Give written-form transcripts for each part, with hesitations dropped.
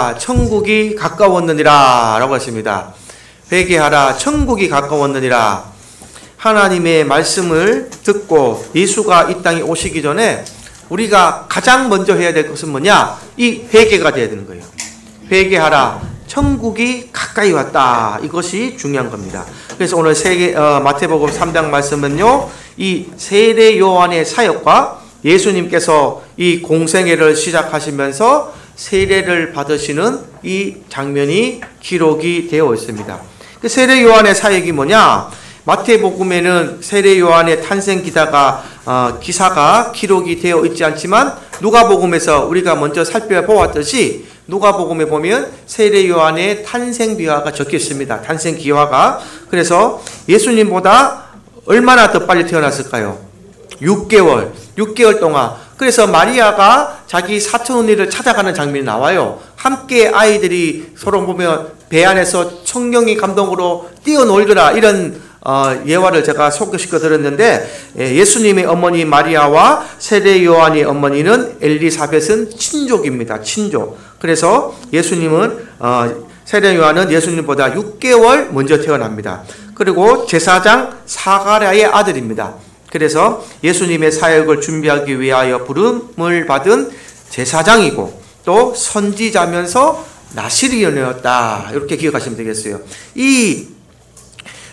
회개하라 천국이 가까웠느니라 라고 하십니다. 회개하라 천국이 가까웠느니라. 하나님의 말씀을 듣고 예수가 이 땅에 오시기 전에 우리가 가장 먼저 해야 될 것은 뭐냐? 이 회개가 되어야 되는 거예요. 회개하라 천국이 가까이 왔다. 이것이 중요한 겁니다. 그래서 오늘 마태복음 3장 말씀은요, 이 세례 요한의 사역과 예수님께서 이 공생애를 시작하시면서 세례를 받으시는 이 장면이 기록이 되어 있습니다. 그 세례 요한의 사역이 뭐냐? 마태복음에는 세례 요한의 탄생 기사가 기록이 되어 있지 않지만 누가복음에서 우리가 먼저 살펴보았듯이 누가복음에 보면 세례 요한의 탄생 비화가 적혀 있습니다. 탄생 기화가. 그래서 예수님보다 얼마나 더 빨리 태어났을까요? 6개월 동안. 그래서 마리아가 자기 사촌 언니를 찾아가는 장면이 나와요. 함께 아이들이 서로 보면 배 안에서 성령의 감동으로 뛰어놀더라, 이런 예화를 제가 소개시켜 드렸는데, 예수님의 어머니 마리아와 세례 요한의 어머니는 엘리사벳은 친족입니다. 친족. 그래서 예수님은 세례 요한은 예수님보다 6개월 먼저 태어납니다. 그리고 제사장 사가랴의 아들입니다. 그래서 예수님의 사역을 준비하기 위하여 부름을 받은 제사장이고 또 선지자면서 나시리온이었다. 이렇게 기억하시면 되겠어요. 이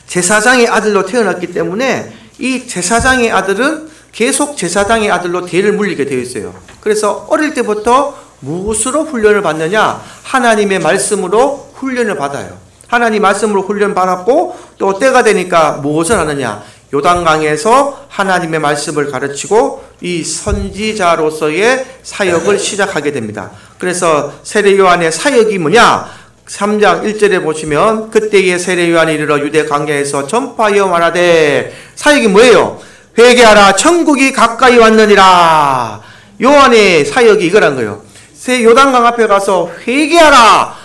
제사장의 아들로 태어났기 때문에 이 제사장의 아들은 계속 제사장의 아들로 대를 물리게 되어 있어요. 그래서 어릴 때부터 무엇으로 훈련을 받느냐? 하나님의 말씀으로 훈련을 받아요. 하나님 말씀으로 훈련 받았고 또 때가 되니까 무엇을 하느냐? 요단강에서 하나님의 말씀을 가르치고 이 선지자로서의 사역을 시작하게 됩니다. 그래서 세례 요한의 사역이 뭐냐? 3장 1절에 보시면 그때의 세례 요한이 이르러 유대 광야에서 전파하여 말하되, 사역이 뭐예요? 회개하라 천국이 가까이 왔느니라. 요한의 사역이 이거란 거예요. 요단강 앞에 가서 회개하라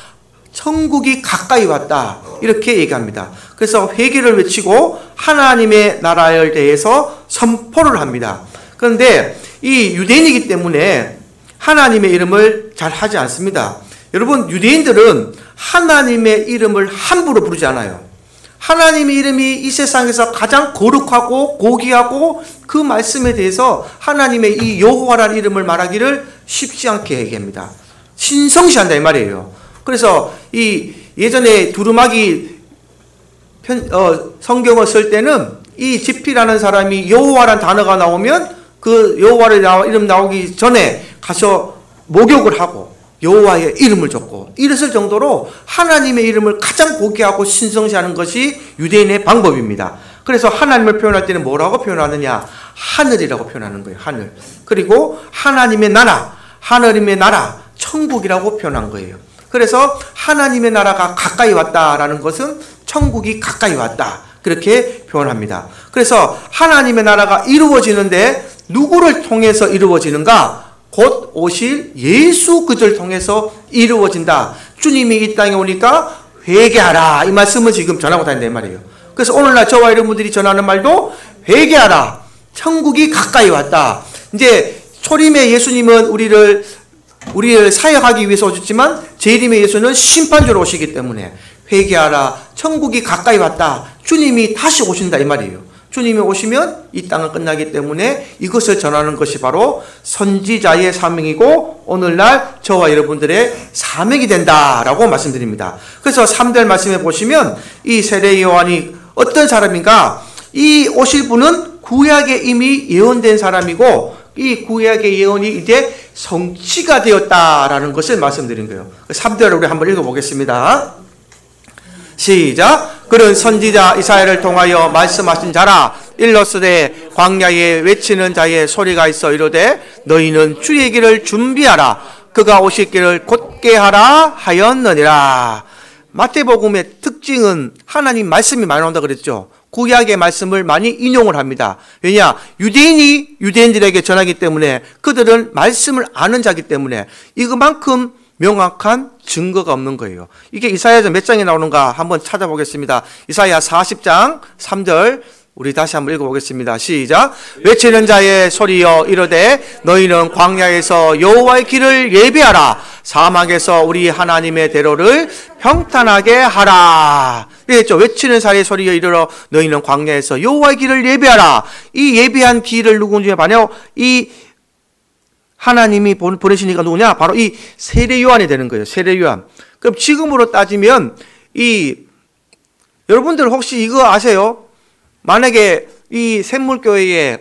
천국이 가까이 왔다, 이렇게 얘기합니다. 그래서 회개를 외치고 하나님의 나라에 대해서 선포를 합니다. 그런데 이 유대인이기 때문에 하나님의 이름을 잘 하지 않습니다. 여러분, 유대인들은 하나님의 이름을 함부로 부르지 않아요. 하나님의 이름이 이 세상에서 가장 거룩하고 고귀하고 그 말씀에 대해서 하나님의 이 여호와라는 이름을 말하기를 쉽지 않게 얘기합니다. 신성시한다 이 말이에요. 그래서 이 예전에 두루마기 성경을 쓸 때는 이 지피라는 사람이 여호와라는 단어가 나오면 그 여호와의 이름 나오기 전에 가서 목욕을 하고 여호와의 이름을 적고 이랬을 정도로 하나님의 이름을 가장 고귀하고 신성시하는 것이 유대인의 방법입니다. 그래서 하나님을 표현할 때는 뭐라고 표현하느냐? 하늘이라고 표현하는 거예요. 하늘. 그리고 하나님의 나라, 하나님의 나라, 천국이라고 표현한 거예요. 그래서 하나님의 나라가 가까이 왔다라는 것은 천국이 가까이 왔다, 그렇게 표현합니다. 그래서 하나님의 나라가 이루어지는데 누구를 통해서 이루어지는가? 곧 오실 예수 그리스도를 통해서 이루어진다. 주님이 이 땅에 오니까 회개하라, 이 말씀을 지금 전하고 다닌단 말이에요. 그래서 오늘날 저와 여러분들이 전하는 말도 회개하라, 천국이 가까이 왔다. 이제 초림의 예수님은 우리를 사역하기 위해서 오셨지만 재림의 예수는 심판주로 오시기 때문에 회개하라, 천국이 가까이 왔다, 주님이 다시 오신다 이 말이에요. 주님이 오시면 이 땅은 끝나기 때문에 이것을 전하는 것이 바로 선지자의 사명이고 오늘날 저와 여러분들의 사명이 된다라고 말씀드립니다. 그래서 3절 말씀에 보시면 이 세례 요한이 어떤 사람인가? 이 오실 분은 구약에 이미 예언된 사람이고 이 구약의 예언이 이제 성취가 되었다라는 것을 말씀드린 거예요. 3절을 우리 한번 읽어보겠습니다. 시작. 그는 선지자 이사야를 통하여 말씀하신 자라. 일러스되 광야에 외치는 자의 소리가 있어 이르되 너희는 주의 길을 준비하라, 그가 오실 길을 곧게 하라 하였느니라. 마태복음의 특징은 하나님 말씀이 많이 나온다 그랬죠. 구약의 말씀을 많이 인용을 합니다. 왜냐? 유대인이 유대인들에게 전하기 때문에, 그들은 말씀을 아는 자기 때문에 이것만큼 명확한 증거가 없는 거예요. 이게 이사야서 몇 장에 나오는가 한번 찾아보겠습니다. 이사야 40장 3절 우리 다시 한번 읽어보겠습니다. 시작. 외치는 자의 소리여 이르되 너희는 광야에서 여호와의 길을 예비하라, 사막에서 우리 하나님의 대로를 평탄하게 하라. 그랬죠. 외치는 사리의 소리여 이르러 너희는 광야에서 여호와의 길을 예비하라. 이 예비한 길을 누구냐 바냐? 이 하나님이 보내시니까 누구냐? 바로 이 세례 요한이 되는 거예요. 세례 요한. 그럼 지금으로 따지면 여러분들 혹시 이거 아세요? 만약에 이 샘물교회에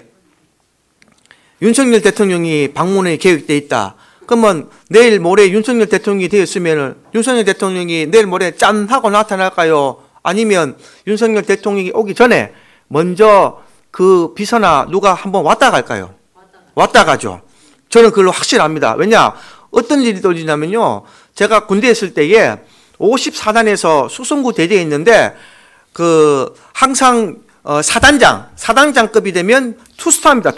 윤석열 대통령이 방문이 계획되어 있다. 그러면 내일 모레 윤석열 대통령이 되었으면 윤석열 대통령이 내일 모레 짠 하고 나타날까요? 아니면 윤석열 대통령이 오기 전에 먼저 그 비서나 누가 한번 왔다 갈까요? 왔다 가죠. 저는 그걸로 확실합니다. 왜냐? 어떤 일이 떨어지냐면요. 제가 군대에 있을 때에 54단에서 수송구 대대에 있는데 항상 사단장급이 되면 투스타입니다.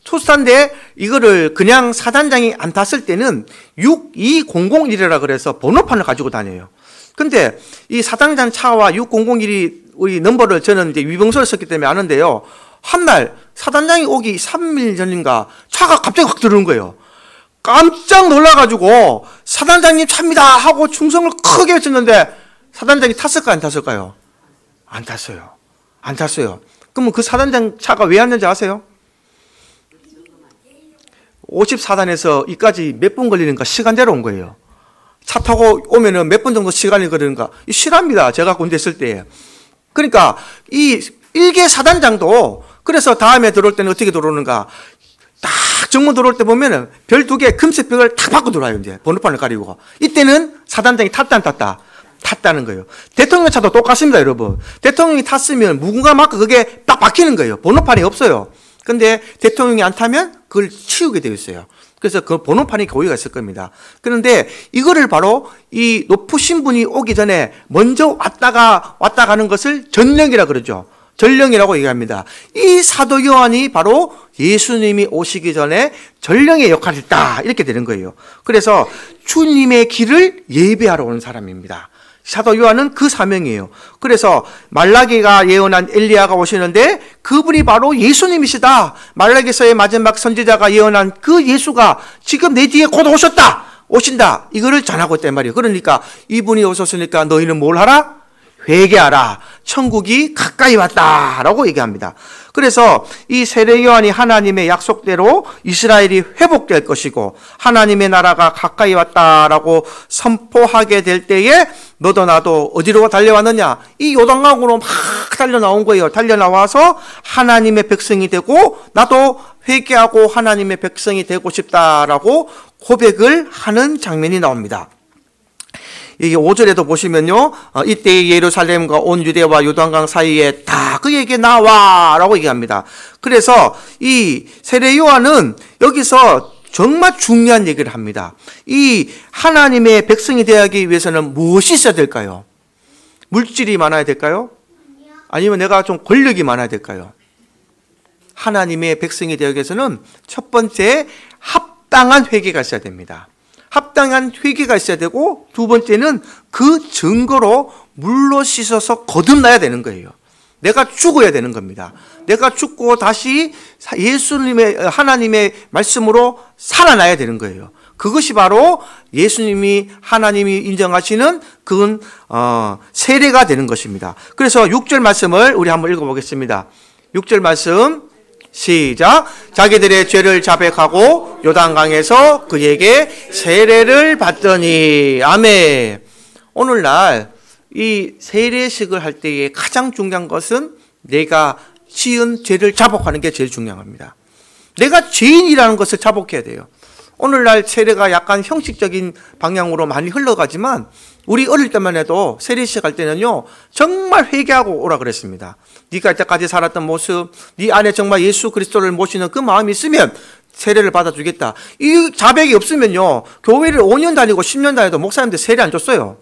투스타인데 이거를 그냥 사단장이 안 탔을 때는 6201이라 그래서 번호판을 가지고 다녀요. 근데 이 사단장 차와 6001이 우리 넘버를 저는 이제 위병소를 썼기 때문에 아는데요. 한날 사단장이 오기 3일 전인가 차가 갑자기 확 들어오는 거예요. 깜짝 놀라가지고 사단장님 차입니다 하고 충성을 크게 외쳤는데 사단장이 탔을까요? 안 탔을까요? 안 탔어요. 안 탔어요. 그러면 그 사단장 차가 왜 왔는지 아세요? 54단에서 이까지 몇 분 걸리는가 시간대로 온 거예요. 차 타고 오면은 몇 분 정도 시간이 걸리는가? 실합니다. 제가 군대 있을 때. 그러니까 이 일개 사단장도 그래서 다음에 들어올 때는 어떻게 들어오는가? 딱 정문 들어올 때 보면은 별 2개 금색 벽을 탁 받고 들어와요. 이제 번호판을 가리고. 이때는 사단장이 탔다 안 탔다? 탔다는 거예요. 대통령 차도 똑같습니다, 여러분. 대통령이 탔으면 무궁화 마크 그게 딱 박히는 거예요. 번호판이 없어요. 근데 대통령이 안 타면 그걸 치우게 되어 있어요. 그래서 그 번호판이 고의가 있을 겁니다. 그런데 이거를 바로 이 높으신 분이 오기 전에 먼저 왔다 가는 것을 전령이라 그러죠. 전령이라고 얘기합니다. 이 사도 요한이 바로 예수님이 오시기 전에 전령의 역할을 했다. 이렇게 되는 거예요. 그래서 주님의 길을 예배하러 오는 사람입니다. 사도 요한은 그 사명이에요. 그래서 말라기가 예언한 엘리야가 오시는데 그분이 바로 예수님이시다. 말라기서의 마지막 선지자가 예언한 그 예수가 지금 내 뒤에 곧 오신다. 이거를 전하고 있단 말이에요. 그러니까 이분이 오셨으니까 너희는 뭘 하라? 회개하라. 천국이 가까이 왔다라고 얘기합니다. 그래서 이 세례 요한이 하나님의 약속대로 이스라엘이 회복될 것이고 하나님의 나라가 가까이 왔다라고 선포하게 될 때에 너도 나도 어디로 달려왔느냐? 이 요단강으로 막 달려 나온 거예요. 달려 나와서 하나님의 백성이 되고 나도 회개하고 하나님의 백성이 되고 싶다라고 고백을 하는 장면이 나옵니다. 이게 5절에도 보시면요. 이때 예루살렘과 온 유대와 요단강 사이에 다 그에게 나와라고 얘기합니다. 그래서 이 세례 요한은 여기서 정말 중요한 얘기를 합니다. 이 하나님의 백성이 되기 위해서는 무엇이 있어야 될까요? 물질이 많아야 될까요? 아니면 내가 좀 권력이 많아야 될까요? 하나님의 백성이 되기 위해서는 첫 번째 합당한 회개가 있어야 됩니다. 합당한 회개가 있어야 되고 두 번째는 그 증거로 물로 씻어서 거듭나야 되는 거예요. 내가 죽어야 되는 겁니다. 내가 죽고 다시 예수님의 하나님의 말씀으로 살아나야 되는 거예요. 그것이 바로 예수님이 하나님이 인정하시는 그건 세례가 되는 것입니다. 그래서 6절 말씀을 우리 한번 읽어보겠습니다. 6절 말씀 시작. 자기들의 죄를 자백하고 요단강에서 그에게 세례를 받더니 아멘. 오늘날 이 세례식을 할 때에 가장 중요한 것은 내가 지은 죄를 자복하는 게 제일 중요합니다. 내가 죄인이라는 것을 자복해야 돼요. 오늘날 세례가 약간 형식적인 방향으로 많이 흘러가지만 우리 어릴 때만 해도 세례식 할 때는요 정말 회개하고 오라 그랬습니다. 네가 이때까지 살았던 모습, 네 안에 정말 예수 그리스도를 모시는 그 마음이 있으면 세례를 받아주겠다. 이 자백이 없으면요 교회를 5년 다니고 10년 다녀도 목사님들 세례 안 줬어요.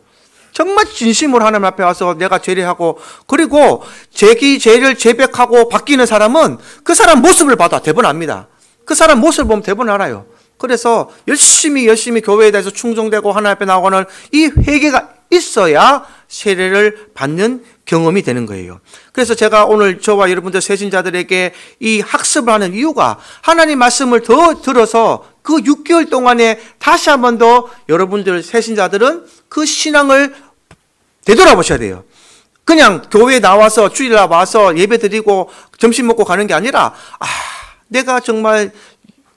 정말 진심으로 하나님 앞에 와서 내가 죄례하고 그리고 자기 죄를 재백하고 바뀌는 사람은 그 사람 모습을 봐도 대부분 압니다. 그 사람 모습을 보면 대부분 알아요. 그래서 열심히 교회에 대해서 충성되고 하나님 앞에 나오고는 이 회개가 있어야 세례를 받는 경험이 되는 거예요. 그래서 제가 오늘 저와 여러분들 세신자들에게 이 학습을 하는 이유가 하나님 말씀을 더 들어서 그 6개월 동안에 다시 한 번 더 여러분들 세신자들은 그 신앙을 되돌아보셔야 돼요. 그냥 교회에 나와서 주일날 와서 예배 드리고 점심 먹고 가는 게 아니라 내가 정말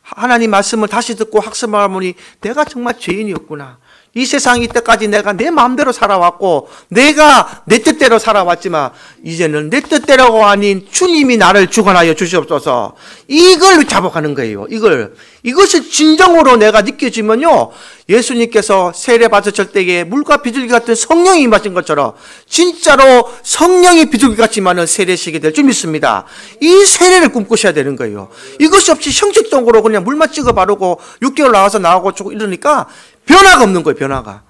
하나님 말씀을 다시 듣고 학습하면 내가 정말 죄인이었구나. 이 세상 이때까지 내가 내 마음대로 살아왔고 내가 내 뜻대로 살아왔지만 이제는 내 뜻대로가 아닌 주님이 나를 주관하여 주시옵소서. 이걸 잡아가는 거예요. 이것이 진정으로 내가 느껴지면요, 예수님께서 세례 받으실 때에 물과 비둘기 같은 성령이 임하신 것처럼 진짜로 성령이 비둘기 같지만은 세례식이 될 줄 믿습니다. 이 세례를 꿈꾸셔야 되는 거예요. 이것이 없이 형식적으로 그냥 물만 찍어 바르고 6개월 나오고 이러니까 변화가 없는 거예요. 변화가.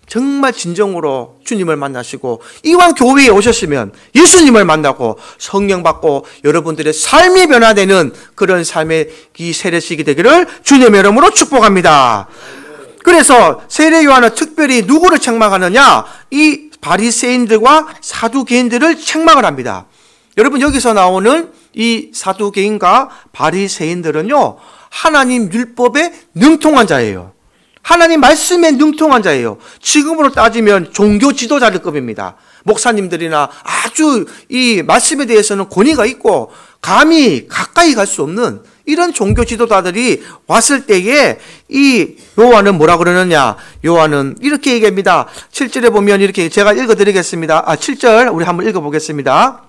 정말 진정으로 주님을 만나시고 이왕 교회에 오셨으면 예수님을 만나고 성령 받고 여러분들의 삶이 변화되는 그런 삶의 이 세례식이 되기를 주님의 이름으로 축복합니다. 그래서 세례 요한은 특별히 누구를 책망하느냐? 이 바리새인들과 사두개인들을 책망을 합니다. 여러분, 여기서 나오는 이 사두개인과 바리새인들은요, 하나님 율법에 능통한 자예요. 하나님 말씀에 능통한 자예요. 지금으로 따지면 종교 지도자들급입니다. 목사님들이나 아주 이 말씀에 대해서는 권위가 있고 감히 가까이 갈 수 없는 이런 종교 지도자들이 왔을 때에 이 요한은 뭐라 그러느냐? 요한은 이렇게 얘기합니다. 7절에 보면 이렇게 제가 읽어드리겠습니다. 7절 우리 한번 읽어보겠습니다.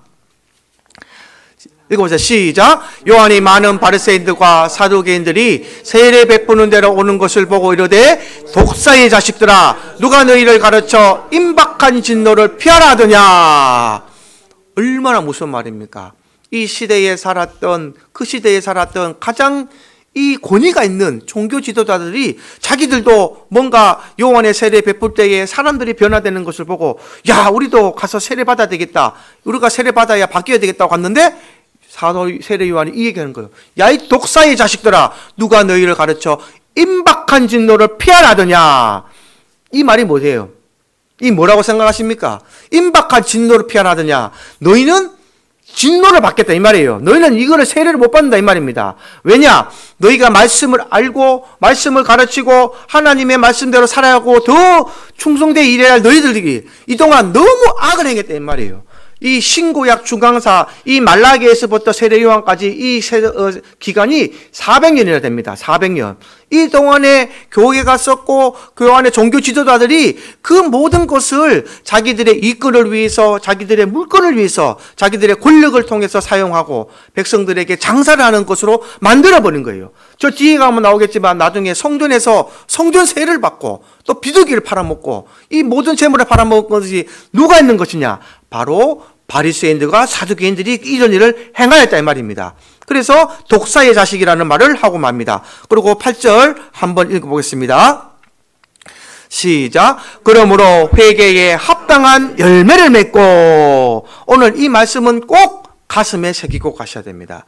읽어보세요. 시작. 요한이 많은 바리새인들과 사두개인들이 세례 베푸는 데로 오는 것을 보고 이르되 독사의 자식들아, 누가 너희를 가르쳐 임박한 진노를 피하라 하더냐. 얼마나 무서운 말입니까? 이 시대에 살았던 가장 이 권위가 있는 종교 지도자들이 자기들도 뭔가 요한의 세례 베풀 때에 사람들이 변화되는 것을 보고 야, 우리도 가서 세례 받아야 되겠다. 우리가 세례 받아야 바뀌어야 되겠다고 갔는데 세례 요한이 이 얘기하는 거예요. 야, 이 독사의 자식들아, 누가 너희를 가르쳐 임박한 진노를 피하라 하더냐. 이 말이 뭐예요? 이 뭐라고 생각하십니까? 임박한 진노를 피하라 하더냐. 너희는 진노를 받겠다 이 말이에요. 너희는 이거를 세례를 못 받는다 이 말입니다. 왜냐? 너희가 말씀을 알고 말씀을 가르치고 하나님의 말씀대로 살아야 하고 더 충성되어 일해야 할 너희들이 이동안 너무 악을 행했다 이 말이에요. 이 신구약 중강사 이 말라기에서부터 세례 요한까지 이 기간이 400년이나 됩니다. 400년. 이 동안에 교회가 썼고 그 안에 종교 지도자들이 그 모든 것을 자기들의 이권을 위해서, 자기들의 물건을 위해서, 자기들의 권력을 통해서 사용하고 백성들에게 장사를 하는 것으로 만들어버린 거예요. 저 뒤에 가면 나오겠지만 나중에 성전에서 성전세를 받고 또 비둘기를 팔아먹고 이 모든 재물을 팔아먹은 것이 누가 있는 것이냐? 바로 바리새인들과 사두개인들이 이런 일을 행하였다 이 말입니다. 그래서 독사의 자식이라는 말을 하고 맙니다. 그리고 8절 한번 읽어보겠습니다. 시작. 그러므로 회개에 합당한 열매를 맺고. 오늘 이 말씀은 꼭 가슴에 새기고 가셔야 됩니다.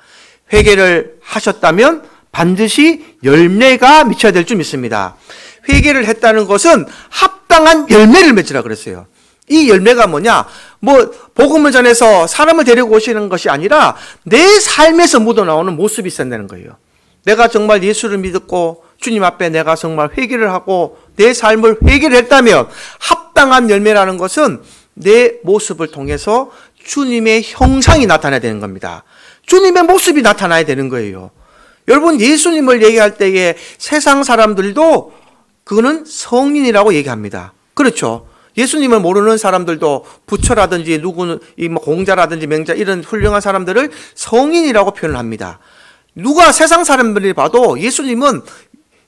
회개를 하셨다면 반드시 열매가 미쳐야 될 줄 믿습니다. 회개를 했다는 것은 합당한 열매를 맺으라 그랬어요. 이 열매가 뭐냐? 복음을 전해서 사람을 데리고 오시는 것이 아니라 내 삶에서 묻어나오는 모습이 있어야 되는 거예요. 내가 정말 예수를 믿고 주님 앞에 내가 정말 회개를 하고 내 삶을 회개를 했다면 합당한 열매라는 것은 내 모습을 통해서 주님의 형상이 나타나야 되는 겁니다. 주님의 모습이 나타나야 되는 거예요. 여러분, 예수님을 얘기할 때에 세상 사람들도 그거는 성인이라고 얘기합니다. 그렇죠? 예수님을 모르는 사람들도 부처라든지 누구는 공자라든지 맹자 이런 훌륭한 사람들을 성인이라고 표현을 합니다. 누가 세상 사람들이 봐도 예수님은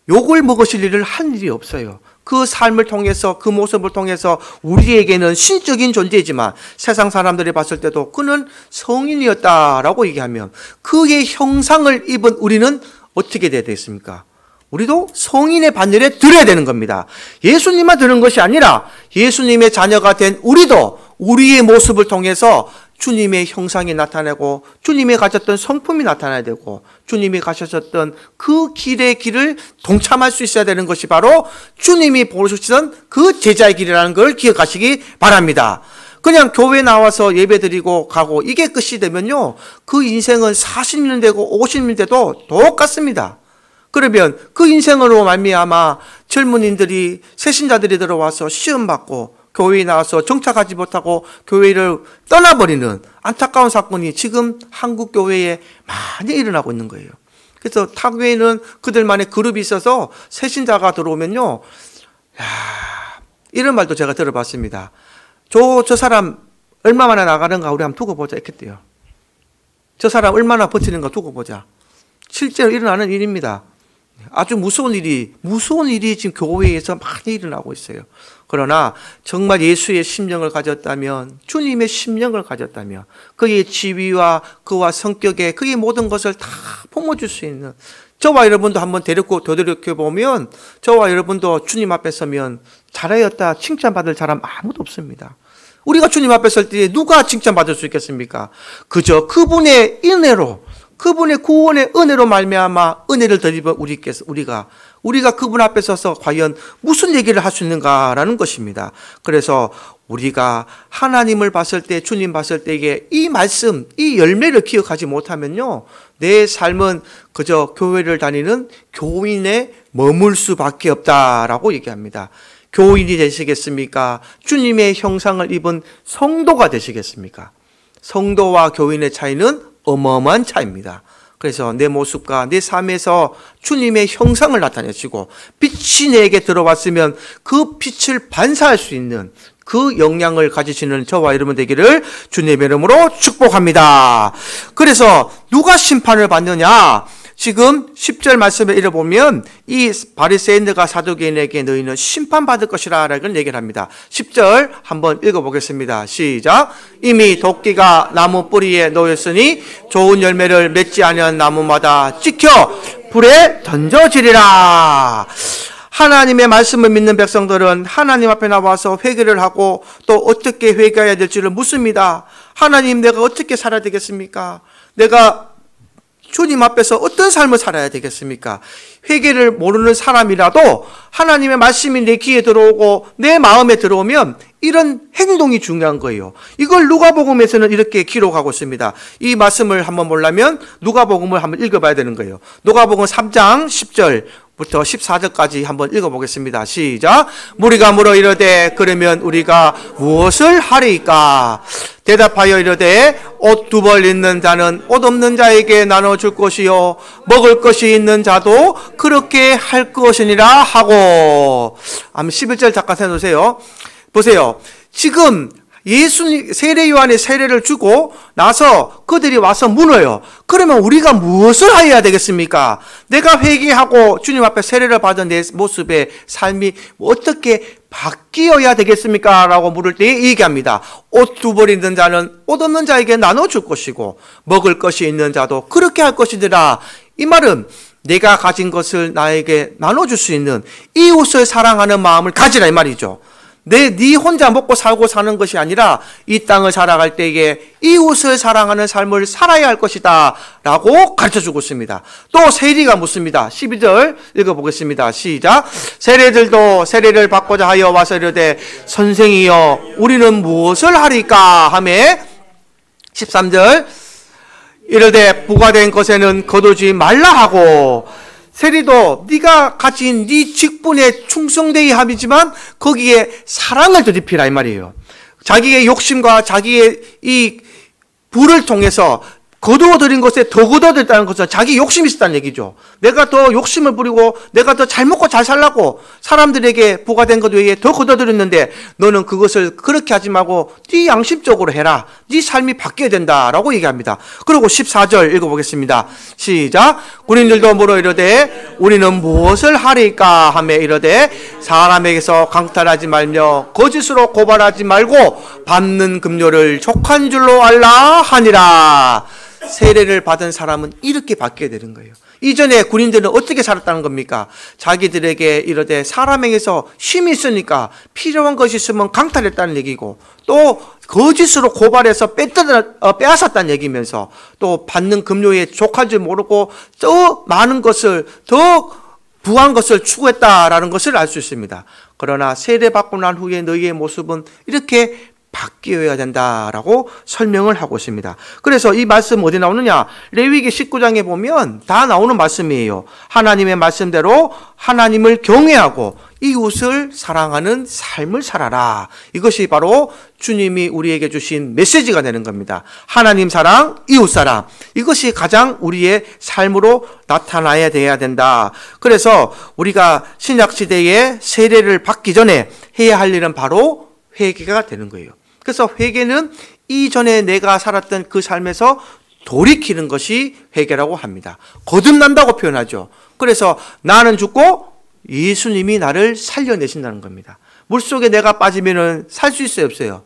욕을 먹으실 일을 한 일이 없어요. 그 삶을 통해서 그 모습을 통해서 우리에게는 신적인 존재이지만 세상 사람들이 봤을 때도 그는 성인이었다라고 얘기하면 그의 형상을 입은 우리는 어떻게 돼야 되겠습니까? 우리도 성인의 반열에 들어야 되는 겁니다. 예수님만 들은 것이 아니라 예수님의 자녀가 된 우리도 우리의 모습을 통해서 주님의 형상이 나타나고 주님이 가졌던 성품이 나타나야 되고 주님이 가셨던 그 길의 길을 동참할 수 있어야 되는 것이 바로 주님이 보여주시던 그 제자의 길이라는 걸 기억하시기 바랍니다. 그냥 교회 나와서 예배 드리고 가고 이게 끝이 되면요, 그 인생은 40년 되고 50년 돼도 똑같습니다. 그러면 그 인생으로 말미암아 젊은이들이, 새신자들이 들어와서 시험 받고 교회에 나와서 정착하지 못하고 교회를 떠나버리는 안타까운 사건이 지금 한국 교회에 많이 일어나고 있는 거예요. 그래서 타교회는 그들만의 그룹이 있어서 새신자가 들어오면요, 이런 말도 제가 들어봤습니다. 저 사람 얼마나 나가는가 우리 한번 두고 보자 했겠대요. 저 사람 얼마나 버티는가 두고 보자. 실제로 일어나는 일입니다. 아주 무서운 일이 지금 교회에서 많이 일어나고 있어요. 그러나 정말 예수의 심령을 가졌다면, 주님의 심령을 가졌다면, 그의 지위와 그와 성격에 그의 모든 것을 다 품어줄 수 있는, 저와 여러분도 한번 되돌이켜보면 저와 여러분도 주님 앞에 서면 잘하였다 칭찬받을 사람 아무도 없습니다. 우리가 주님 앞에 설 때 누가 칭찬받을 수 있겠습니까? 그저 그분의 은혜로, 그분의 구원의 은혜로 말미암아 은혜를 덧입은 우리가 그분 앞에 서서 과연 무슨 얘기를 할 수 있는가라는 것입니다. 그래서 우리가 하나님을 봤을 때, 주님 봤을 때에 이 말씀, 이 열매를 기억하지 못하면요, 내 삶은 그저 교회를 다니는 교인에 머물 수밖에 없다라고 얘기합니다. 교인이 되시겠습니까? 주님의 형상을 입은 성도가 되시겠습니까? 성도와 교인의 차이는 어마어마한 차이입니다. 그래서 내 모습과 내 삶에서 주님의 형상을 나타내시고 빛이 내게 들어왔으면 그 빛을 반사할 수 있는 그 역량을 가지시는 저와 여러분 되기를 주님의 이름으로 축복합니다. 그래서 누가 심판을 받느냐? 지금 10절 말씀을 읽어보면 이 바리새인들과 사두개인에게 너희는 심판받을 것이라 라는 얘기를 합니다. 10절 한번 읽어보겠습니다. 시작. 이미 도끼가 나무 뿌리에 놓였으니 좋은 열매를 맺지 않은 나무마다 찍혀 불에 던져지리라. 하나님의 말씀을 믿는 백성들은 하나님 앞에 나와서 회개를 하고 또 어떻게 회개해야 될지를 묻습니다. 하나님, 내가 어떻게 살아야 되겠습니까? 내가 주님 앞에서 어떤 삶을 살아야 되겠습니까? 회개를 모르는 사람이라도 하나님의 말씀이 내 귀에 들어오고 내 마음에 들어오면 이런 행동이 중요한 거예요. 이걸 누가복음에서는 이렇게 기록하고 있습니다. 이 말씀을 한번 보려면 누가복음을 한번 읽어봐야 되는 거예요. 누가복음 3장 10절부터 14절까지 한번 읽어보겠습니다. 시작. 무리가 물어 이르되 그러면 우리가 무엇을 하리이까? 대답하여 이르되 옷 두 벌 있는 자는 옷 없는 자에게 나눠줄 것이요 먹을 것이 있는 자도 그렇게 할 것이니라 하고. 11절 잠깐 해놓으세요. 보세요. 지금 예수님 세례 요한의 세례를 주고 나서 그들이 와서 물어요. 그러면 우리가 무엇을 해야 되겠습니까? 내가 회개하고 주님 앞에 세례를 받은 내 모습의 삶이 어떻게 바뀌어야 되겠습니까? 라고 물을 때 얘기합니다. 옷 두 벌 있는 자는 옷 없는 자에게 나눠줄 것이고 먹을 것이 있는 자도 그렇게 할 것이더라. 이 말은 내가 가진 것을 나에게 나눠줄 수 있는 이웃을 사랑하는 마음을 가지라 이 말이죠. 네 혼자 먹고 살고 사는 것이 아니라 이 땅을 살아갈 때에 이웃을 사랑하는 삶을 살아야 할 것이다 라고 가르쳐주고 있습니다. 또 세리가 묻습니다. 12절 읽어보겠습니다. 시작. 세리들도 세례를 받고자 하여 와서 이르되 선생이여 우리는 무엇을 하리까 하매 13절 이르되 부과된 것에는 거두지 말라 하고. 세리도 네가 가진 네 직분에 충성되어야 함이지만 거기에 사랑을 더입히라 이 말이에요. 자기의 욕심과 자기의 이 부를 통해서 거두어들인 것에 더 거두어들다는 것은 자기 욕심이 있었다는 얘기죠. 내가 더 욕심을 부리고 내가 더 잘 먹고 잘 살라고 사람들에게 부과된 것 외에 더 거두어들였는데 너는 그것을 그렇게 하지 말고 네 양심적으로 해라. 네 삶이 바뀌어야 된다라고 얘기합니다. 그리고 14절 읽어보겠습니다. 시작. 군인들도 물어 이르되 우리는 무엇을 하리까 하며 이르되 사람에게서 강탈하지 말며 거짓으로 고발하지 말고 받는 급료를 족한 줄로 알라 하니라. 세례를 받은 사람은 이렇게 바뀌어야 되는 거예요. 이전에 군인들은 어떻게 살았다는 겁니까? 자기들에게 이르되 사람에게서 힘이 있으니까 필요한 것이 있으면 강탈했다는 얘기고 또 거짓으로 고발해서 빼앗았다는 얘기면서 또 받는 급료에 족할 줄 모르고 더 많은 것을 더 부한 것을 추구했다라는 것을 알 수 있습니다. 그러나 세례받고 난 후에 너희의 모습은 이렇게 바뀌어야 된다라고 설명을 하고 있습니다. 그래서 이 말씀 어디 나오느냐? 레위기 19장에 보면 다 나오는 말씀이에요. 하나님의 말씀대로 하나님을 경외하고 이웃을 사랑하는 삶을 살아라. 이것이 바로 주님이 우리에게 주신 메시지가 되는 겁니다. 하나님 사랑, 이웃 사랑. 이것이 가장 우리의 삶으로 나타나야 돼야 된다. 그래서 우리가 신약시대에 세례를 받기 전에 해야 할 일은 바로 회개가 되는 거예요. 그래서 회개는 이전에 내가 살았던 그 삶에서 돌이키는 것이 회개라고 합니다. 거듭난다고 표현하죠. 그래서 나는 죽고 예수님이 나를 살려내신다는 겁니다. 물속에 내가 빠지면 살 수 있어요, 없어요?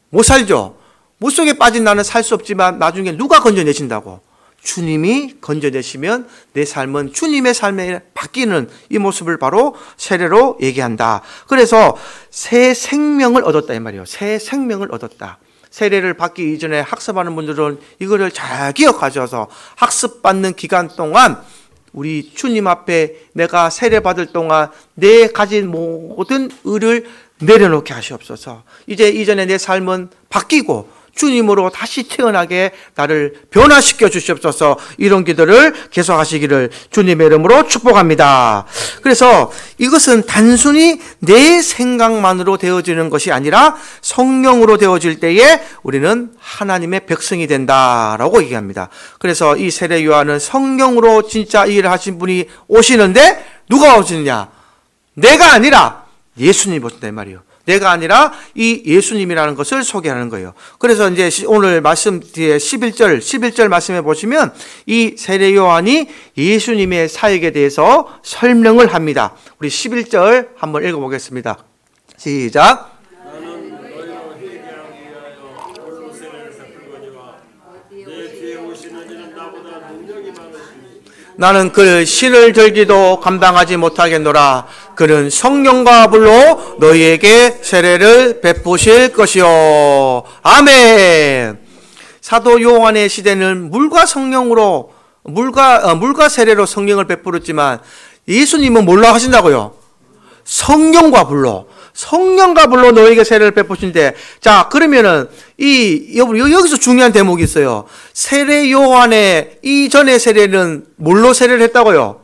못 살죠. 물속에 빠진 나는 살 수 없지만 나중에 누가 건져내신다고? 주님이 건져내시면 내 삶은 주님의 삶에 바뀌는 이 모습을 바로 세례로 얘기한다. 그래서 새 생명을 얻었다 이 말이에요. 새 생명을 얻었다. 세례를 받기 이전에 학습하는 분들은 이거를 잘 기억하셔서 학습받는 기간 동안 우리 주님 앞에 내가 세례받을 동안 내 가진 모든 의를 내려놓게 하시옵소서. 이제 이전에 내 삶은 바뀌고 주님으로 다시 태어나게 나를 변화시켜 주시옵소서. 이런 기도를 계속하시기를 주님의 이름으로 축복합니다. 그래서 이것은 단순히 내 생각만으로 되어지는 것이 아니라 성령으로 되어질 때에 우리는 하나님의 백성이 된다라고 얘기합니다. 그래서 이 세례 요한은 성령으로 진짜 일을 하신 분이 오시는데 누가 오시느냐? 내가 아니라 예수님이 오신다 이 말이에요. 내가 아니라 이 예수님이라는 것을 소개하는 거예요. 그래서 이제 오늘 말씀 뒤에 11절 말씀해 보시면 이 세례 요한이 예수님의 사역에 대해서 설명을 합니다. 우리 11절 한번 읽어보겠습니다. 시작. 나는 그 신을 들기도 감당하지 못하겠노라. 그는 성령과 불로 너희에게 세례를 베푸실 것이요. 아멘. 사도 요한의 시대는 물과 성령으로 물과 세례로 성령을 베풀었지만 예수님은 뭘로 하신다고요? 성령과 불로. 성령과 불로 너에게 세례를 베푸신데, 자, 그러면은, 여기서 중요한 대목이 있어요. 세례 요한의 이전의 세례는 뭘로 세례를 했다고요?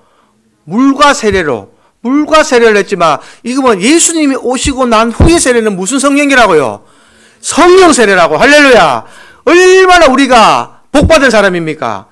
물과 세례로. 물과 세례를 했지만, 이거 뭐 예수님이 오시고 난 후의 세례는 무슨 성령이라고요? 성령 세례라고. 할렐루야. 얼마나 우리가 복받은 사람입니까?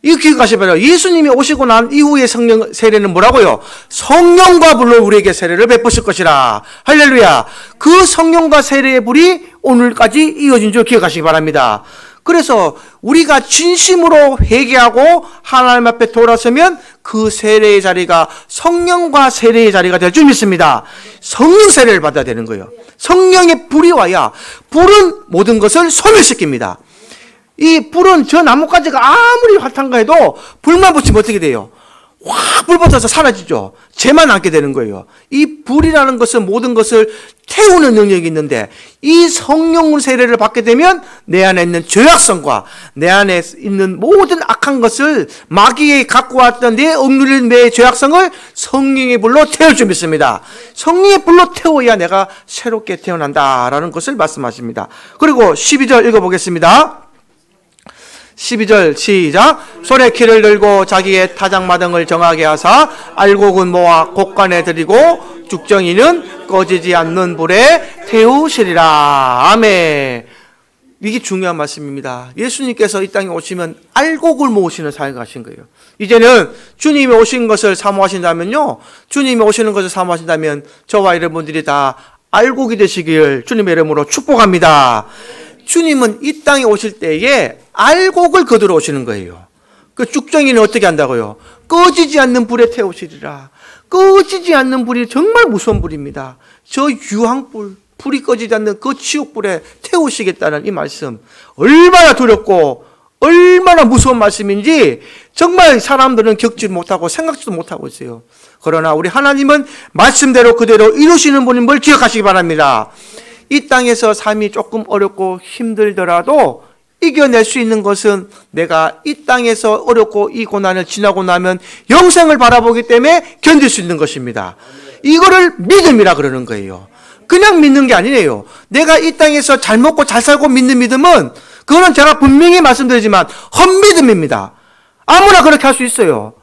이거 기억하시봐요. 예수님이 오시고 난 이후의 성령 세례는 뭐라고요? 성령과 불로 우리에게 세례를 베푸실 것이라. 할렐루야. 그 성령과 세례의 불이 오늘까지 이어진 줄 기억하시기 바랍니다. 그래서 우리가 진심으로 회개하고 하나님 앞에 돌아서면 그 세례의 자리가 성령과 세례의 자리가 될 줄 믿습니다. 성령 세례를 받아야 되는 거예요. 성령의 불이 와야, 불은 모든 것을 소멸시킵니다. 이 불은 저 나뭇가지가 아무리 화탄가 해도 불만 붙이면 어떻게 돼요? 확 불 붙어서 사라지죠. 재만 남게 되는 거예요. 이 불이라는 것은 모든 것을 태우는 능력이 있는데 이 성령 세례를 받게 되면 내 안에 있는 죄악성과 내 안에 있는 모든 악한 것을 마귀에 갖고 왔던 내 억눌린 내 죄악성을 성령의 불로 태울 줄 믿습니다. 성령의 불로 태워야 내가 새롭게 태어난다라는 것을 말씀하십니다. 그리고 12절 읽어보겠습니다. 12절 시작. 손에 키를 들고 자기의 타작마당을 정하게 하사 알곡은 모아 곡간에 들이고 죽정이는 꺼지지 않는 불에 태우시리라. 아멘. 이게 중요한 말씀입니다. 예수님께서 이 땅에 오시면 알곡을 모으시는 사역을 하신 거예요. 이제는 주님이 오신 것을 사모하신다면요, 주님이 오시는 것을 사모하신다면 저와 여러분들이 다 알곡이 되시길 주님의 이름으로 축복합니다. 주님은 이 땅에 오실 때에 알곡을 거두러 오시는 거예요. 그 죽정이는 어떻게 한다고요? 꺼지지 않는 불에 태우시리라. 꺼지지 않는 불이 정말 무서운 불입니다. 저 유황불, 불이 꺼지지 않는 그 지옥불에 태우시겠다는 이 말씀, 얼마나 두렵고 얼마나 무서운 말씀인지 정말 사람들은 겪지 못하고 생각지도 못하고 있어요. 그러나 우리 하나님은 말씀대로 그대로 이루시는 분인 걸 기억하시기 바랍니다. 이 땅에서 삶이 조금 어렵고 힘들더라도 이겨낼 수 있는 것은 내가 이 땅에서 어렵고 이 고난을 지나고 나면 영생을 바라보기 때문에 견딜 수 있는 것입니다. 이거를 믿음이라 그러는 거예요. 그냥 믿는 게 아니에요. 내가 이 땅에서 잘 먹고 잘 살고 믿는 믿음은 그거는 제가 분명히 말씀드리지만 헛믿음입니다. 아무나 그렇게 할 수 있어요.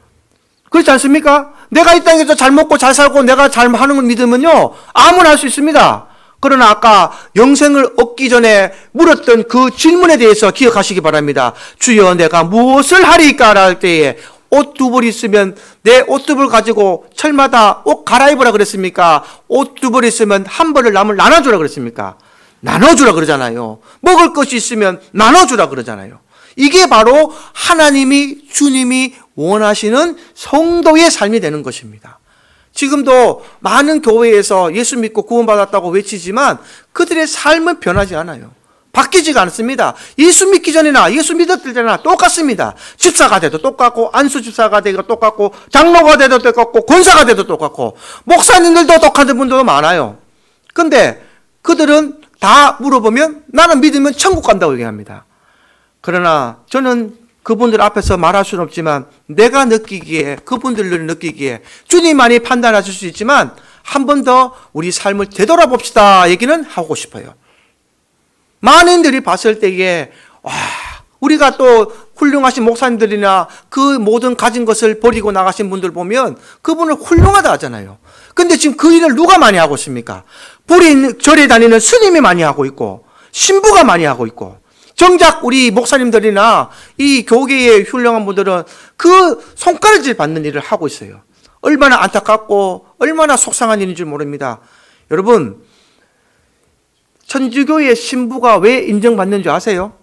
그렇지 않습니까? 내가 이 땅에서 잘 먹고 잘 살고 내가 잘 하는 믿음은요, 아무나 할 수 있습니다. 그러나 아까 영생을 얻기 전에 물었던 그 질문에 대해서 기억하시기 바랍니다. 주여 내가 무엇을 하리까? 할 때에 옷 두 벌 있으면 내 옷 두 벌 가지고 철마다 옷 갈아입으라 그랬습니까? 옷 두 벌 있으면 한 벌을 남을 나눠주라 그랬습니까? 나눠주라 그러잖아요. 먹을 것이 있으면 나눠주라 그러잖아요. 이게 바로 하나님이, 주님이 원하시는 성도의 삶이 되는 것입니다. 지금도 많은 교회에서 예수 믿고 구원받았다고 외치지만 그들의 삶은 변하지 않아요. 바뀌지가 않습니다. 예수 믿기 전이나 예수 믿었을 때나 똑같습니다. 집사가 돼도 똑같고, 안수 집사가 돼도 똑같고, 장로가 돼도 똑같고, 권사가 돼도 똑같고, 목사님들도 똑같은 분들도 많아요. 근데 그들은 다 물어보면 나는 믿으면 천국 간다고 얘기합니다. 그러나 저는 그분들 앞에서 말할 수는 없지만 내가 느끼기에, 그분들을 느끼기에 주님만이 판단하실 수 있지만 한 번 더 우리 삶을 되돌아봅시다 얘기는 하고 싶어요. 많은들이 봤을 때에 와, 우리가 또 훌륭하신 목사님들이나 그 모든 가진 것을 버리고 나가신 분들 보면 그분을 훌륭하다 하잖아요. 근데 지금 그 일을 누가 많이 하고 있습니까? 절에 다니는 스님이 많이 하고 있고 신부가 많이 하고 있고, 정작 우리 목사님들이나 이 교계의 훌륭한 분들은 그 손가락질 받는 일을 하고 있어요. 얼마나 안타깝고 얼마나 속상한 일인 줄 모릅니다. 여러분, 천주교의 신부가 왜 인정받는 줄 아세요?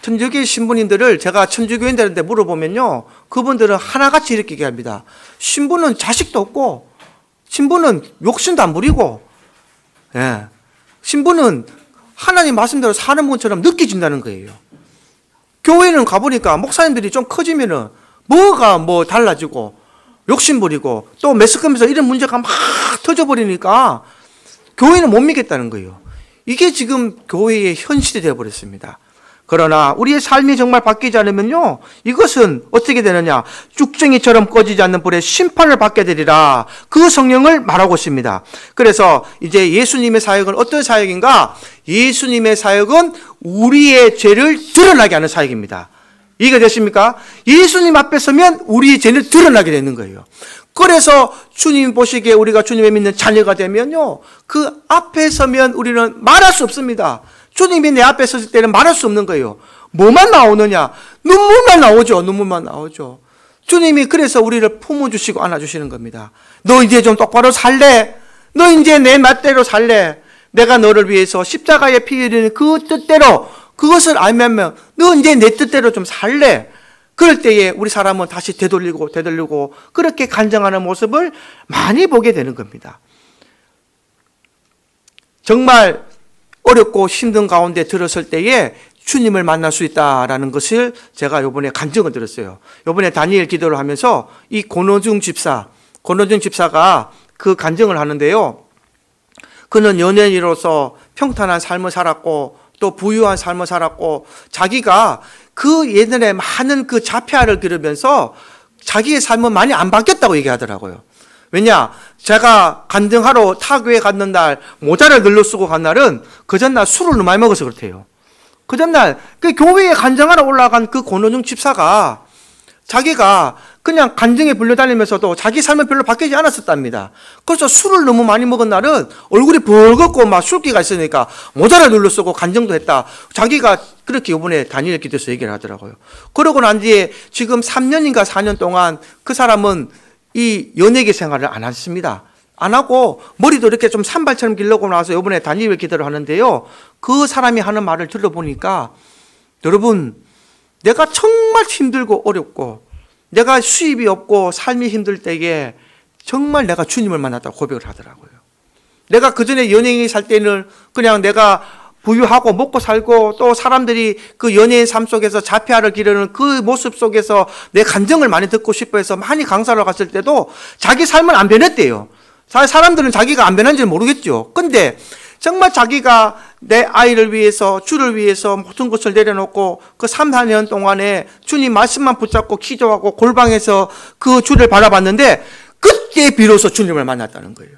천주교의 신부님들을 제가 천주교인들한테 물어보면요, 그분들은 하나같이 이렇게 얘기합니다. 신부는 자식도 없고, 신부는 욕심도 안 부리고, 예, 신부는 하나님 말씀대로 사는 분처럼 느껴진다는 거예요. 교회는 가보니까 목사님들이 좀 커지면은 뭐가 뭐 달라지고 욕심 부리고 또 매스컴에서 이런 문제가 막 터져버리니까 교회는 못 믿겠다는 거예요. 이게 지금 교회의 현실이 되어버렸습니다. 그러나 우리의 삶이 정말 바뀌지 않으면요, 이것은 어떻게 되느냐, 쭉정이처럼 꺼지지 않는 불에 심판을 받게 되리라, 그 성령을 말하고 있습니다. 그래서 이제 예수님의 사역은 어떤 사역인가? 예수님의 사역은 우리의 죄를 드러나게 하는 사역입니다. 이해가 되십니까? 예수님 앞에 서면 우리의 죄는 드러나게 되는 거예요. 그래서 주님 보시기에 우리가 주님의 믿는 자녀가 되면요, 그 앞에 서면 우리는 말할 수 없습니다. 주님이 내 앞에 섰을 때는 말할 수 없는 거예요. 뭐만 나오느냐? 눈물만 나오죠. 눈물만 나오죠. 주님이 그래서 우리를 품어주시고 안아주시는 겁니다. 너 이제 좀 똑바로 살래? 너 이제 내 맛대로 살래? 내가 너를 위해서 십자가에 피 흘리는 그 뜻대로, 그것을 알면 너 이제 내 뜻대로 좀 살래? 그럴 때에 우리 사람은 다시 되돌리고 그렇게 간증하는 모습을 많이 보게 되는 겁니다. 정말 어렵고 힘든 가운데 들었을 때에 주님을 만날 수 있다라는 것을 제가 이번에 간증을 들었어요. 이번에 다니엘 기도를 하면서 이 권호중 집사가 그 간증을 하는데요, 그는 연예인으로서 평탄한 삶을 살았고 또 부유한 삶을 살았고, 자기가 그 예전에 많은 그 자폐아를 기르면서 자기의 삶은 많이 안 바뀌었다고 얘기하더라고요. 왜냐, 제가 간증하러 타교에 갔는 날 모자를 늘러 쓰고 간 날은 그 전날 술을 너무 많이 먹어서 그렇대요. 그 전날 그 교회에 간증하러 올라간 그 권호중 집사가 자기가 그냥 간증에 불려다니면서도 자기 삶은 별로 바뀌지 않았었답니다. 그래서 술을 너무 많이 먹은 날은 얼굴이 벌겋고 막 술기가 있으니까 모자를 눌러 쓰고 간증도 했다. 자기가 그렇게 이번에 다니엘 기도에서 얘기를 하더라고요. 그러고 난 뒤에 지금 3년인가 4년 동안 그 사람은 이 연예계 생활을 안 했습니다. 안 하고 머리도 이렇게 좀 산발처럼 길러고 나서 이번에 다니엘 기도를 하는데요, 그 사람이 하는 말을 들어보니까, 여러분, 내가 정말 힘들고 어렵고 내가 수입이 없고 삶이 힘들 때에 정말 내가 주님을 만났다고 고백을 하더라고요. 내가 그전에 연예인이 살 때는 그냥 내가 부유하고 먹고 살고 또 사람들이 그 연예인 삶 속에서 자폐아를 기르는 그 모습 속에서 내 간증을 많이 듣고 싶어 해서 많이 강사로 갔을 때도 자기 삶은 안 변했대요. 사람들은 자기가 안 변한지는 모르겠죠. 근데 정말 자기가 내 아이를 위해서, 주를 위해서 모든 것을 내려놓고 그 3, 4년 동안에 주님 말씀만 붙잡고 기도하고 골방에서 그 주를 바라봤는데 그때 비로소 주님을 만났다는 거예요.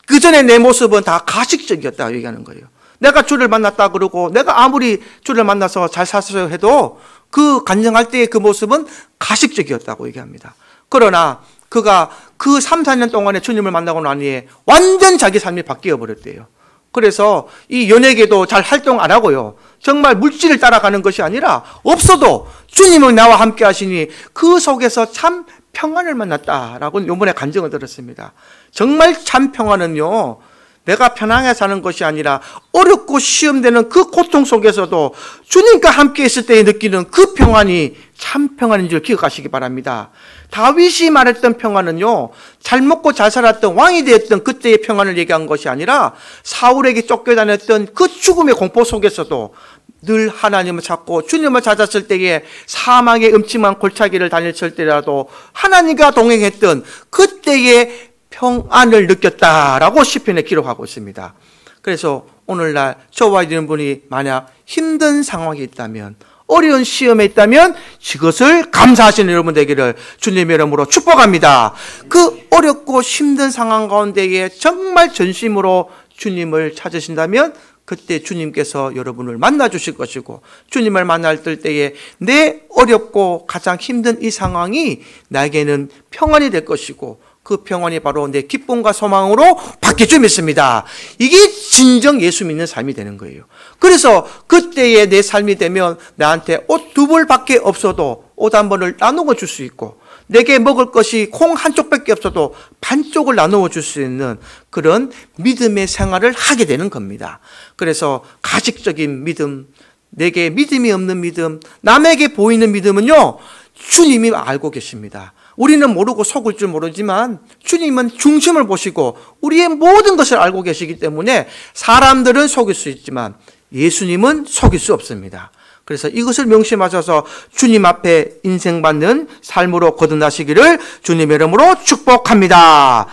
그 전에 내 모습은 다 가식적이었다 얘기하는 거예요. 내가 주를 만났다 그러고 내가 아무리 주를 만나서 잘 살았어요 해도 그 간증할 때의 그 모습은 가식적이었다고 얘기합니다. 그러나 그가 그 3, 4년 동안에 주님을 만나고 난 후에 완전 자기 삶이 바뀌어 버렸대요. 그래서 이 연예계도 잘 활동 안 하고요. 정말 물질을 따라가는 것이 아니라 없어도 주님은 나와 함께 하시니 그 속에서 참 평안을 만났다라고 이번에 간증을 들었습니다. 정말 참 평안은요, 내가 편하게 사는 것이 아니라 어렵고 시험되는 그 고통 속에서도 주님과 함께 있을 때 느끼는 그 평안이 참 평안인 줄 기억하시기 바랍니다. 다윗이 말했던 평안은요, 잘 먹고 잘 살았던 왕이 되었던 그때의 평안을 얘기한 것이 아니라 사울에게 쫓겨다녔던 그 죽음의 공포 속에서도 늘 하나님을 찾고 주님을 찾았을 때에 사망의 음침한 골짜기를 다녔을 때라도 하나님과 동행했던 그때의 평안을 느꼈다라고 시편에 기록하고 있습니다. 그래서 오늘날 저와 이런 분이 만약 힘든 상황이 있다면, 어려운 시험에 있다면 이것을 감사하시는 여러분 되기를 주님의 이름으로 축복합니다. 그 어렵고 힘든 상황 가운데에 정말 전심으로 주님을 찾으신다면 그때 주님께서 여러분을 만나 주실 것이고, 주님을 만날 때에 내 어렵고 가장 힘든 이 상황이 나에게는 평안이 될 것이고, 그 평안이 바로 내 기쁨과 소망으로 바뀔 줄 믿습니다. 이게 진정 예수 믿는 삶이 되는 거예요. 그래서 그때의 내 삶이 되면 나한테 옷 2벌밖에 없어도 옷 1벌을 나누어 줄 수 있고, 내게 먹을 것이 콩 한쪽밖에 없어도 반쪽을 나누어 줄 수 있는 그런 믿음의 생활을 하게 되는 겁니다. 그래서 가식적인 믿음, 내게 믿음이 없는 믿음, 남에게 보이는 믿음은요, 주님이 알고 계십니다. 우리는 모르고 속을 줄 모르지만 주님은 중심을 보시고 우리의 모든 것을 알고 계시기 때문에 사람들은 속일 수 있지만 예수님은 속일 수 없습니다. 그래서 이것을 명심하셔서 주님 앞에 인생받는 삶으로 거듭나시기를 주님의 이름으로 축복합니다.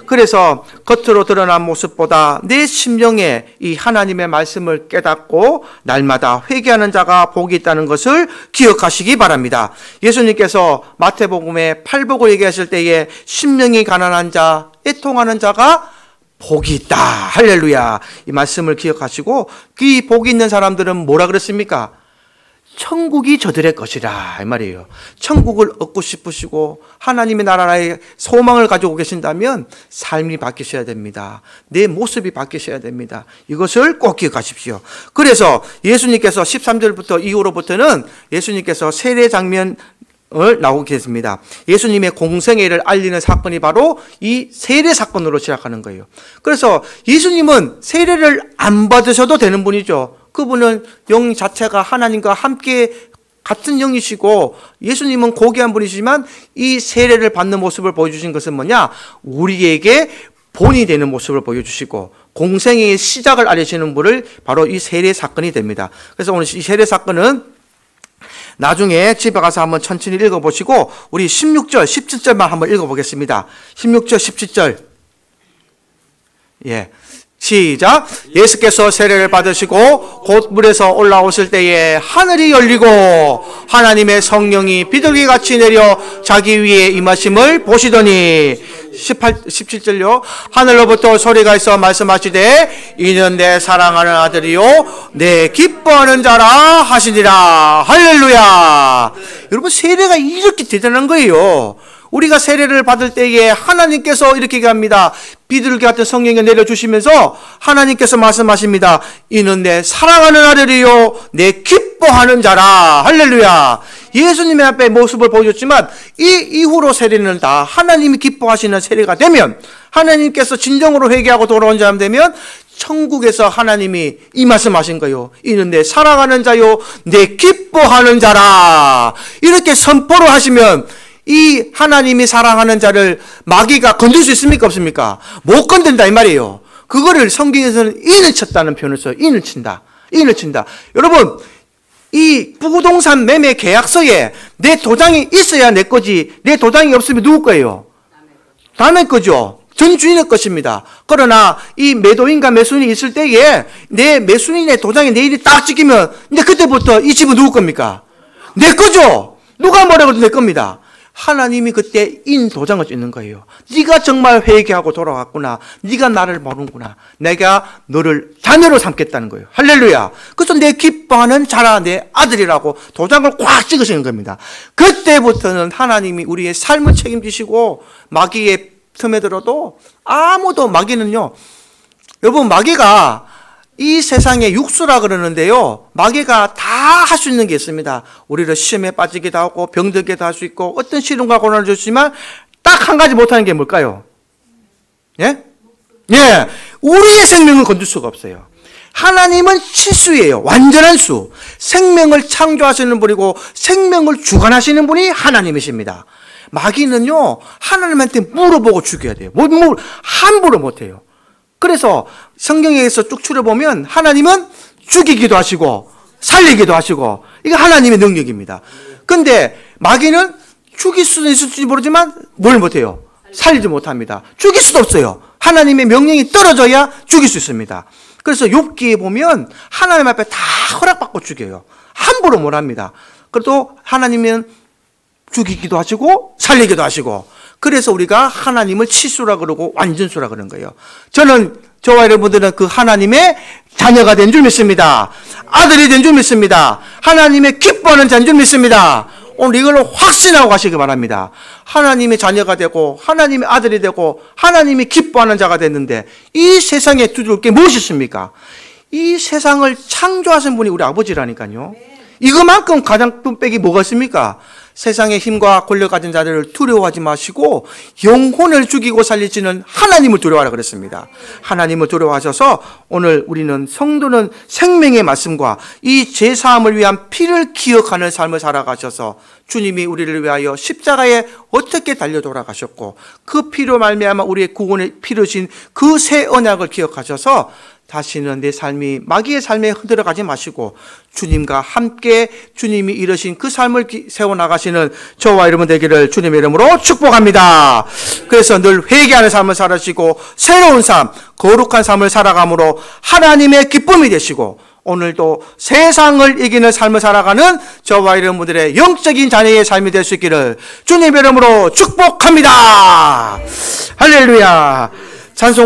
그래서 겉으로 드러난 모습보다 내 심령에 이 하나님의 말씀을 깨닫고 날마다 회개하는 자가 복이 있다는 것을 기억하시기 바랍니다. 예수님께서 마태복음에 팔복을 얘기하실 때에 심령이 가난한 자, 애통하는 자가 복이 있다. 할렐루야. 이 말씀을 기억하시고, 그 복이 있는 사람들은 뭐라 그랬습니까? 천국이 저들의 것이라 이 말이에요. 천국을 얻고 싶으시고 하나님의 나라의 소망을 가지고 계신다면 삶이 바뀌셔야 됩니다. 내 모습이 바뀌셔야 됩니다. 이것을 꼭 기억하십시오. 그래서 예수님께서 13절부터 이후로부터는 예수님께서 세례 장면을 나오고 계십니다. 예수님의 공생애를 알리는 사건이 바로 이 세례 사건으로 시작하는 거예요. 그래서 예수님은 세례를 안 받으셔도 되는 분이죠. 그분은 영 자체가 하나님과 함께 같은 영이시고 예수님은 고귀한 분이시지만 이 세례를 받는 모습을 보여주신 것은 뭐냐? 우리에게 본이 되는 모습을 보여주시고 공생애의 시작을 알리시는 분을 바로 이 세례 사건이 됩니다. 그래서 오늘 이 세례 사건은 나중에 집에 가서 한번 천천히 읽어보시고 우리 16절, 17절만 한번 읽어보겠습니다. 16절, 17절. 예. 시작. 예수께서 세례를 받으시고 곧 물에서 올라오실 때에 하늘이 열리고 하나님의 성령이 비둘기같이 내려 자기 위에 임하심을 보시더니 17절요. 하늘로부터 소리가 있어 말씀하시되 이는 내 사랑하는 아들이요 내 기뻐하는 자라 하시니라. 할렐루야. 여러분, 세례가 이렇게 대단한 거예요. 우리가 세례를 받을 때에 하나님께서 이렇게 얘기합니다. 비둘기 같은 성령이 내려주시면서 하나님께서 말씀하십니다. 이는 내 사랑하는 아들이요 내 기뻐하는 자라. 할렐루야. 예수님의 앞에 모습을 보여줬지만 이 이후로 세례는 다 하나님이 기뻐하시는 세례가 되면, 하나님께서 진정으로 회개하고 돌아온 자람 되면 천국에서 하나님이 이 말씀하신 거요. 이는 내 사랑하는 자요 내 기뻐하는 자라. 이렇게 선포를 하시면 이 하나님이 사랑하는 자를 마귀가 건들 수 있습니까? 없습니까? 못 건든다 이 말이에요. 그거를 성경에서는 인을 쳤다는 표현을 써요. 인을 친다. 인을 친다. 여러분, 이 부동산 매매 계약서에 내 도장이 있어야 내 거지, 내 도장이 없으면 누구 거예요? 남의 거죠. 전 주인의 것입니다. 그러나 이 매도인과 매수인이 있을 때에 내 매수인의 도장에 내 일이 딱 찍히면 이제 그때부터 이 집은 누구 겁니까? 내 거죠. 누가 뭐라고 해도 내 겁니다. 하나님이 그때 인도장을 찍는 거예요. 네가 정말 회개하고 돌아왔구나. 네가 나를 모르는구나. 내가 너를 자녀로 삼겠다는 거예요. 할렐루야. 그래서 내 기뻐하는 자라 내 아들이라고 도장을 꽉 찍으시는 겁니다. 그때부터는 하나님이 우리의 삶을 책임지시고 마귀의 틈에 들어도 아무도 마귀는요. 여러분 마귀가 이 세상의 육수라 그러는데요. 마귀가 다 할 수 있는 게 있습니다. 우리를 시험에 빠지기도 하고 병들게도 할 수 있고 어떤 시련과 고난을 주시지만 딱 한 가지 못하는 게 뭘까요? 예? 예. 우리의 생명을 건들 수가 없어요. 하나님은 치수예요. 완전한 수. 생명을 창조하시는 분이고 생명을 주관하시는 분이 하나님이십니다. 마귀는요. 하나님한테 물어보고 죽여야 돼요. 함부로 못해요. 그래서 성경에서 쭉 추려보면 하나님은 죽이기도 하시고 살리기도 하시고 이게 하나님의 능력입니다. 근데 마귀는 죽일 수는 있을지 모르지만 뭘 못해요? 살리지 못합니다. 죽일 수도 없어요. 하나님의 명령이 떨어져야 죽일 수 있습니다. 그래서 욥기에 보면 하나님 앞에 다 허락받고 죽여요. 함부로 못합니다. 그래도 하나님은 죽이기도 하시고 살리기도 하시고 그래서 우리가 하나님을 치수라 그러고 완전수라 그러는 거예요. 저와 여러분들은 그 하나님의 자녀가 된 줄 믿습니다. 아들이 된 줄 믿습니다. 하나님의 기뻐하는 자인 줄 믿습니다. 오늘 이걸로 확신하고 가시기 바랍니다. 하나님의 자녀가 되고 하나님의 아들이 되고 하나님이 기뻐하는 자가 됐는데 이 세상에 두드릴 게 무엇이 있습니까? 이 세상을 창조하신 분이 우리 아버지라니까요. 이거만큼 가장 뚝배기 뭐가 있습니까? 세상의 힘과 권력 가진 자들을 두려워하지 마시고 영혼을 죽이고 살리시는 하나님을 두려워하라 그랬습니다. 하나님을 두려워하셔서 오늘 우리는 성도는 생명의 말씀과 이 죄사함을 위한 피를 기억하는 삶을 살아가셔서 주님이 우리를 위하여 십자가에 어떻게 달려 돌아가셨고 그 피로 말미암아 우리의 구원의 피를 신 그 새 언약을 기억하셔서 다시는 내 삶이 마귀의 삶에 흔들어가지 마시고 주님과 함께 주님이 이루신 그 삶을 세워나가시는 저와 여러분 되기를 주님의 이름으로 축복합니다. 그래서 늘 회개하는 삶을 살아시고 새로운 삶, 거룩한 삶을 살아감으로 하나님의 기쁨이 되시고 오늘도 세상을 이기는 삶을 살아가는 저와 여러분들의 영적인 자녀의 삶이 될 수 있기를 주님의 이름으로 축복합니다. 할렐루야. 찬송